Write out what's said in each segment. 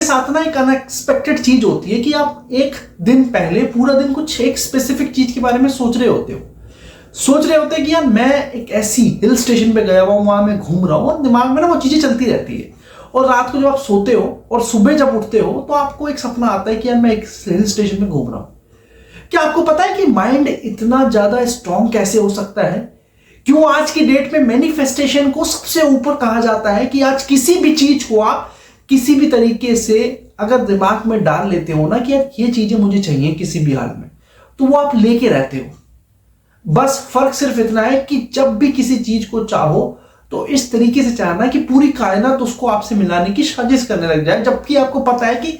साथ ना एक अनएक्सपेक्टेड चीज होती है कि आप एक दिन पहले पूरा दिन कुछ एक स्पेसिफिक चीज के बारे में सोच रहे होते हैं कि यार मैं एक ऐसी हिल स्टेशन पे गया हुआ हूं, वहां मैं घूम रहा हूं, और दिमाग में ना वो चीजें चलती रहती है। और रात को जब आप सोते हो और सुबह जब उठते हो तो आपको एक सपना आता है कि यार मैं एक हिल स्टेशन पे घूम रहा हूं। क्या आपको पता है कि माइंड इतना ज्यादा स्ट्रांग कैसे हो सकता है? क्यों आज की डेट में मैनिफेस्टेशन को सबसे ऊपर कहा जाता है कि आज किसी भी चीज को आप किसी भी तरीके से अगर दिमाग में डाल लेते हो ना कि यार ये चीजें मुझे चाहिए किसी भी हाल में, तो वो आप लेके रहते हो। बस फर्क सिर्फ इतना है कि जब भी किसी चीज को चाहो तो इस तरीके से चाहना कि पूरी कायनात उसको आपसे मिलाने की साजिश करने लग जाए, जबकि आपको पता है कि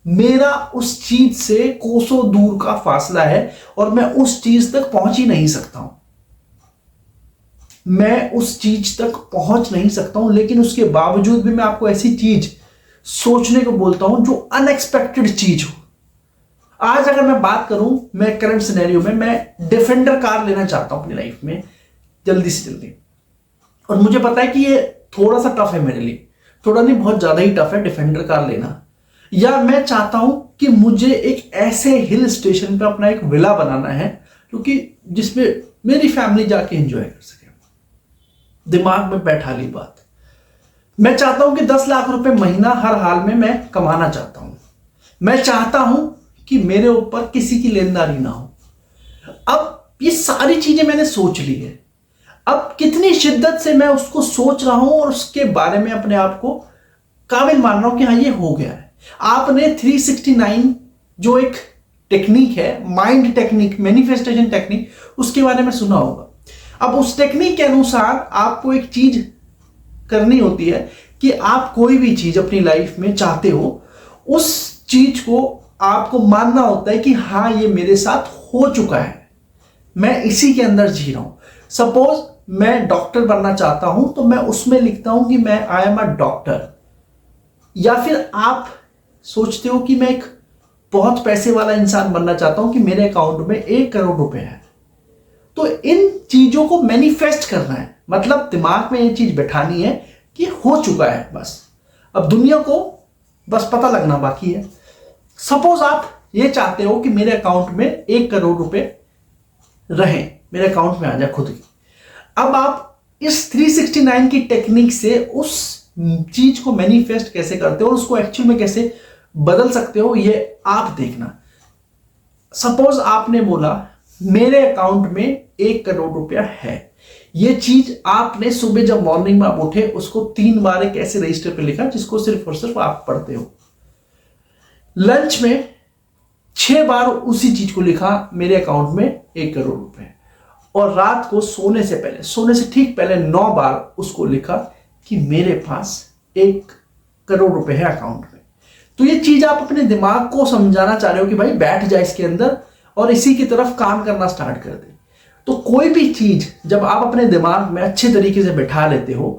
मेरा उस चीज से कोसों दूर का फासला है और मैं उस चीज तक पहुंच ही नहीं सकता हूं। मैं उस चीज तक पहुंच नहीं सकता हूं, लेकिन उसके बावजूद भी मैं आपको ऐसी चीज सोचने को बोलता हूं जो अनएक्सपेक्टेड चीज हो। आज अगर मैं बात करूं, मैं करंट सिनेरियो में मैं डिफेंडर कार लेना चाहता हूं अपनी लाइफ में जल्दी से जल्दी, और मुझे पता है कि ये थोड़ा सा टफ है मेरे लिए, थोड़ा नहीं बहुत ज्यादा ही टफ है डिफेंडर कार लेना। या मैं चाहता हूं कि मुझे एक ऐसे हिल स्टेशन पे अपना एक विला बनाना है क्योंकि जिसमें मेरी फैमिली जाके एंजॉय कर सके। दिमाग में बैठा ली बात। मैं चाहता हूं कि 10 लाख रुपए महीना हर हाल में मैं कमाना चाहता हूं। मैं चाहता हूं कि मेरे ऊपर किसी की लेनदारी ना हो। अब ये सारी चीजें मैंने सोच ली है। अब कितनी शिद्दत से मैं उसको सोच रहा हूं और उसके बारे में अपने आप को काबिल मान रहा हूं कि हाँ ये हो गया है। आपने 369 जो एक टेक्निक है, माइंड टेक्निक, मैनिफेस्टेशन टेक्निक, उसके बारे में सुना होगा। अब उस टेक्निक के अनुसार आपको एक चीज करनी होती है कि आप कोई भी चीज अपनी लाइफ में चाहते हो, उस चीज को आपको मानना होता है कि हाँ ये मेरे साथ हो चुका है, मैं इसी के अंदर जी रहा हूं। सपोज मैं डॉक्टर बनना चाहता हूं तो मैं उसमें लिखता हूं कि मैं आई एम अ डॉक्टर। या फिर आप सोचते हो कि मैं एक बहुत पैसे वाला इंसान बनना चाहता हूं कि मेरे अकाउंट में 1 करोड़ रुपए है। तो इन चीजों को मैनिफेस्ट करना है, मतलब दिमाग में ये चीज बैठानी है कि हो चुका है, बस अब दुनिया को बस पता लगना बाकी है। सपोज आप ये चाहते हो कि मेरे अकाउंट में 1 करोड़ रुपए रहे, मेरे अकाउंट में आ जाए खुद की। अब आप इस 369 की टेक्निक से उस चीज को मैनिफेस्ट कैसे करते हो और उसको एक्चुअल में कैसे बदल सकते हो, ये आप देखना। सपोज आपने बोला मेरे अकाउंट में 1 करोड़ रुपया है। ये चीज आपने सुबह जब मॉर्निंग में आप उठे उसको 3 बार एक ऐसे रजिस्टर पे लिखा जिसको सिर्फ और सिर्फ आप पढ़ते हो। लंच में 6 बार उसी चीज को लिखा, मेरे अकाउंट में 1 करोड़ रुपए। और रात को सोने से पहले, सोने से ठीक पहले 9 बार उसको लिखा कि मेरे पास 1 करोड़ रुपए है अकाउंट में। तो ये चीज आप अपने दिमाग को समझाना चाह रहे हो कि भाई बैठ जाए इसके अंदर और इसी की तरफ काम करना स्टार्ट कर दे। तो कोई भी चीज जब आप अपने दिमाग में अच्छे तरीके से बैठा लेते हो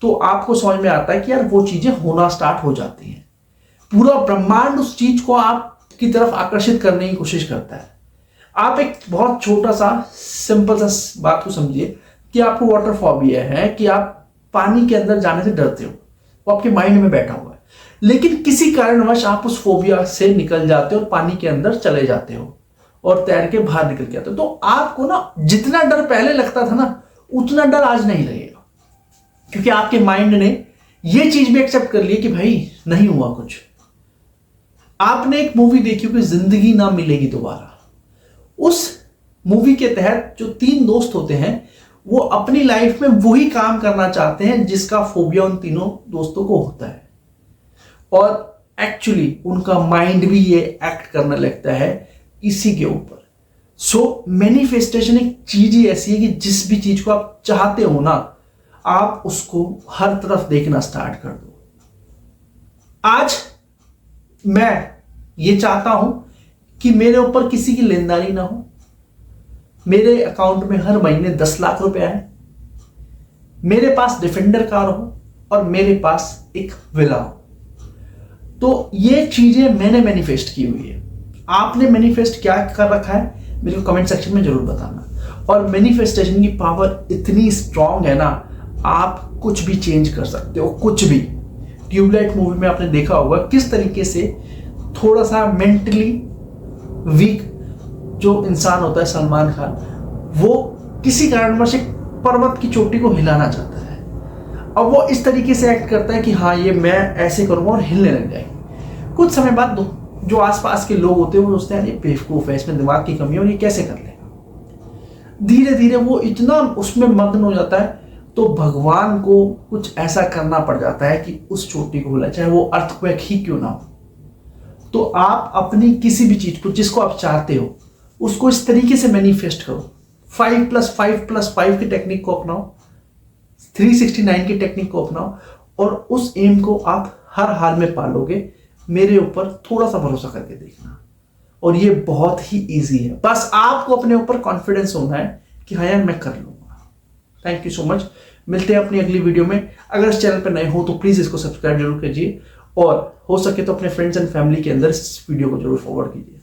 तो आपको समझ में आता है कि यार वो चीजें होना स्टार्ट हो जाती हैं। पूरा ब्रह्मांड उस चीज को आपकी तरफ आकर्षित करने की कोशिश करता है। आप एक बहुत छोटा सा सिंपल सा बात को समझिए कि आपको वाटर फोबिया है, कि आप पानी के अंदर जाने से डरते हो, वो आपके माइंड में बैठा हुआ है, लेकिन किसी कारणवश आप उस फोबिया से निकल जाते हो और पानी के अंदर चले जाते हो और तैर के बाहर निकल के आते हो। तो आपको ना जितना डर पहले लगता था ना उतना डर आज नहीं लगेगा, क्योंकि आपके माइंड ने ये चीज भी एक्सेप्ट कर लिया कि भाई नहीं हुआ कुछ। आपने एक मूवी देखी होगी जिंदगी ना मिलेगी दोबारा। उस मूवी के तहत जो 3 दोस्त होते हैं वो अपनी लाइफ में वही काम करना चाहते हैं जिसका फोबिया उन तीनों दोस्तों को होता है, और एक्चुअली उनका माइंड भी ये एक्ट करने लगता है इसी के ऊपर। सो मैनिफेस्टेशन एक चीज ही ऐसी है कि जिस भी चीज को आप चाहते हो ना, आप उसको हर तरफ देखना स्टार्ट कर दो। आज मैं ये चाहता हूं कि मेरे ऊपर किसी की लेनदारी ना हो, मेरे अकाउंट में हर महीने 10 लाख रुपए आए, मेरे पास डिफेंडर कार हो और मेरे पास एक विला हो। तो ये चीजें मैंने मैनिफेस्ट की हुई है। आपने मैनिफेस्ट क्या कर रखा है मेरे को कमेंट सेक्शन में जरूर बताना। और मैनिफेस्टेशन की पावर इतनी स्ट्रांग है ना, आप कुछ भी चेंज कर सकते हो, कुछ भी। ट्यूबलाइट मूवी में आपने देखा होगा किस तरीके से थोड़ा सा मेंटली वीक जो इंसान होता है सलमान खान, वो किसी कारणवश एक पर्वत की चोटी को हिलाना चाहता है। अब वो इस तरीके से एक्ट करता है कि हाँ ये मैं ऐसे करूँगा और हिलने लग जाएगी। कुछ समय बाद जो आसपास के लोग होते हैं वो सोचते हैं ये बेवकूफ़ है, इसमें दिमाग की कमी है और ये कैसे कर लेगा। धीरे धीरे वो इतना उसमें मग्न हो जाता है तो भगवान को कुछ ऐसा करना पड़ जाता है कि उस चोटी को हिला, चाहे वो अर्थक्वेक ही क्यों ना हो। तो आप अपनी किसी भी चीज को जिसको आप चाहते हो उसको इस तरीके से मैनिफेस्ट करो। 5+5+5 की टेक्निक को अपनाओ, 369 की टेक्निक को अपनाओ और उस एम को आप हर हाल में पालोगे। मेरे ऊपर थोड़ा सा भरोसा करके देखना, और ये बहुत ही इजी है। बस आपको अपने ऊपर कॉन्फिडेंस होना है कि हाँ यार मैं कर लूंगा। Thank you so much. मिलते हैं अपनी अगली वीडियो में। अगर इस चैनल पर नए हो तो प्लीज इसको सब्सक्राइब जरूर कीजिए और हो सके तो अपने फ्रेंड्स एंड फैमिली के अंदर इस वीडियो को जरूर फॉरवर्ड कीजिए।